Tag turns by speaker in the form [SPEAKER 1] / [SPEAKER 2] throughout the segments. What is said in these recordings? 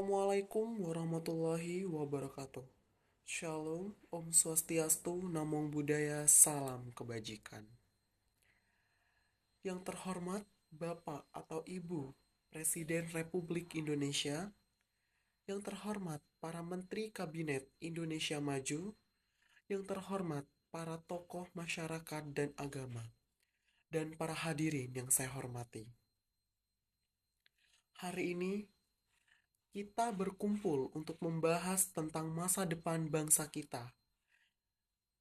[SPEAKER 1] Assalamualaikum warahmatullahi wabarakatuh. Shalom, Om Swastiastu, Namo Buddhaya, Salam Kebajikan. Yang terhormat Bapak atau Ibu Presiden Republik Indonesia, yang terhormat para Menteri Kabinet Indonesia Maju, yang terhormat para tokoh masyarakat dan agama, dan para hadirin yang saya hormati. Hari ini kita berkumpul untuk membahas tentang masa depan bangsa kita,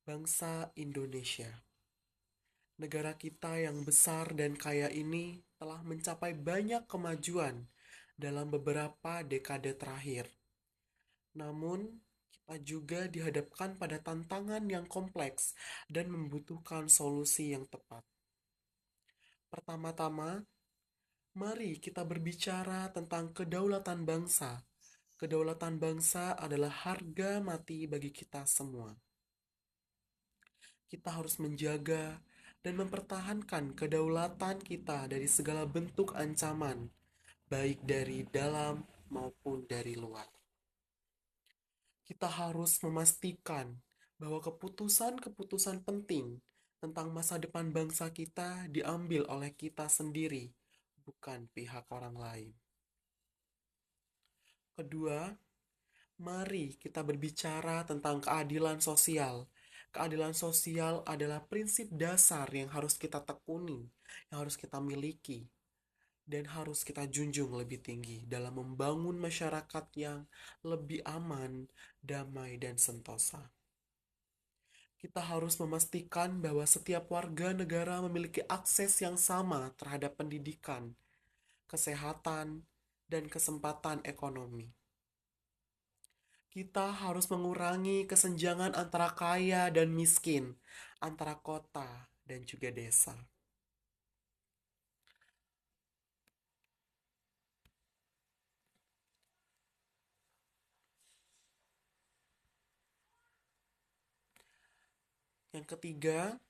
[SPEAKER 1] bangsa Indonesia. Negara kita yang besar dan kaya ini telah mencapai banyak kemajuan dalam beberapa dekade terakhir. Namun, kita juga dihadapkan pada tantangan yang kompleks dan membutuhkan solusi yang tepat. Pertama-tama, mari kita berbicara tentang kedaulatan bangsa. Kedaulatan bangsa adalah harga mati bagi kita semua. Kita harus menjaga dan mempertahankan kedaulatan kita dari segala bentuk ancaman, baik dari dalam maupun dari luar. Kita harus memastikan bahwa keputusan-keputusan penting tentang masa depan bangsa kita diambil oleh kita sendiri, bukan pihak orang lain. Kedua, mari kita berbicara tentang keadilan sosial. Keadilan sosial adalah prinsip dasar yang harus kita tekuni, yang harus kita miliki, dan harus kita junjung lebih tinggi dalam membangun masyarakat yang lebih aman, damai, dan sentosa. Kita harus memastikan bahwa setiap warga negara memiliki akses yang sama terhadap pendidikan, kesehatan, dan kesempatan ekonomi. Kita harus mengurangi kesenjangan antara kaya dan miskin, antara kota dan juga desa. Yang ketiga,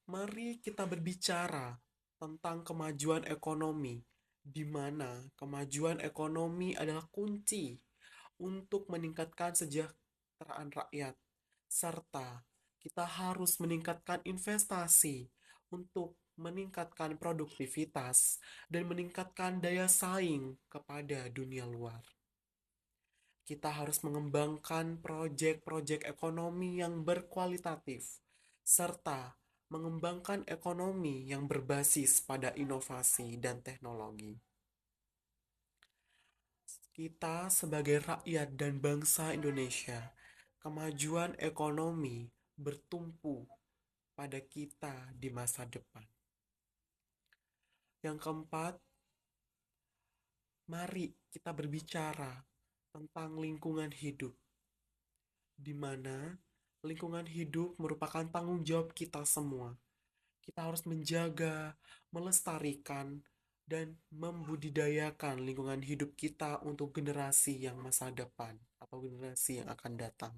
[SPEAKER 1] mari kita berbicara tentang kemajuan ekonomi, di mana kemajuan ekonomi adalah kunci untuk meningkatkan kesejahteraan rakyat, serta kita harus meningkatkan investasi untuk meningkatkan produktivitas dan meningkatkan daya saing kepada dunia luar. Kita harus mengembangkan proyek-proyek ekonomi yang berkualitatif, serta mengembangkan ekonomi yang berbasis pada inovasi dan teknologi. Kita sebagai rakyat dan bangsa Indonesia, kemajuan ekonomi bertumpu pada kita di masa depan. Yang keempat, mari kita berbicara tentang lingkungan hidup, di mana lingkungan hidup merupakan tanggung jawab kita semua. Kita harus menjaga, melestarikan, dan membudidayakan lingkungan hidup kita untuk generasi yang masa depan atau generasi yang akan datang.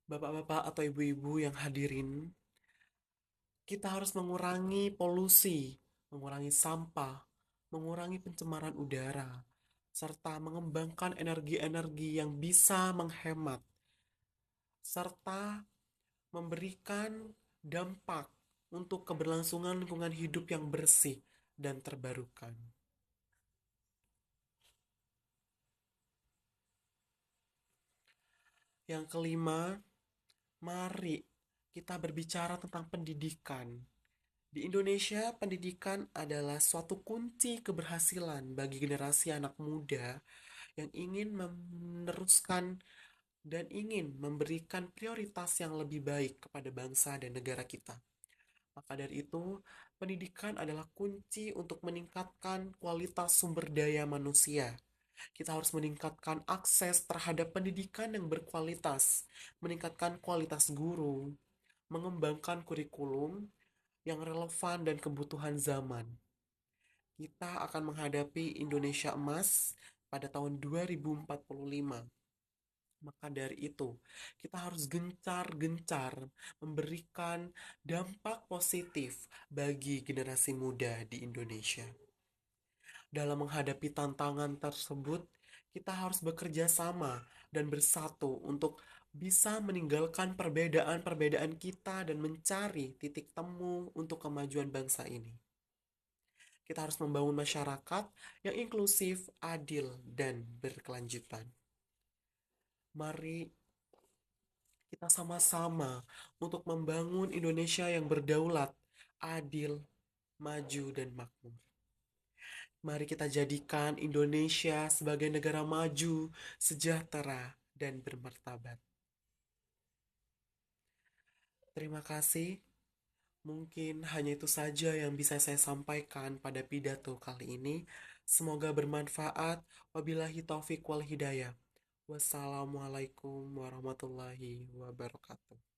[SPEAKER 1] Bapak-bapak atau ibu-ibu yang hadirin, kita harus mengurangi polusi, mengurangi sampah, mengurangi pencemaran udara, serta mengembangkan energi-energi yang bisa menghemat, serta memberikan dampak untuk keberlangsungan lingkungan hidup yang bersih dan terbarukan. Yang kelima, mari kita berbicara tentang pendidikan. Di Indonesia, pendidikan adalah suatu kunci keberhasilan bagi generasi anak muda yang ingin meneruskan dan ingin memberikan prioritas yang lebih baik kepada bangsa dan negara kita. Maka dari itu, pendidikan adalah kunci untuk meningkatkan kualitas sumber daya manusia. Kita harus meningkatkan akses terhadap pendidikan yang berkualitas, meningkatkan kualitas guru, mengembangkan kurikulum yang relevan dan kebutuhan zaman. Kita akan menghadapi Indonesia Emas pada tahun 2045. Maka dari itu, kita harus gencar-gencar memberikan dampak positif bagi generasi muda di Indonesia. Dalam menghadapi tantangan tersebut, kita harus bekerja sama dan bersatu untuk bisa meninggalkan perbedaan-perbedaan kita dan mencari titik temu untuk kemajuan bangsa ini. Kita harus membangun masyarakat yang inklusif, adil, dan berkelanjutan. Mari kita sama-sama untuk membangun Indonesia yang berdaulat, adil, maju, dan makmur. Mari kita jadikan Indonesia sebagai negara maju, sejahtera, dan bermartabat. Terima kasih. Mungkin hanya itu saja yang bisa saya sampaikan pada pidato kali ini. Semoga bermanfaat. Wabillahi taufik wal hidayah. Wassalamualaikum warahmatullahi wabarakatuh.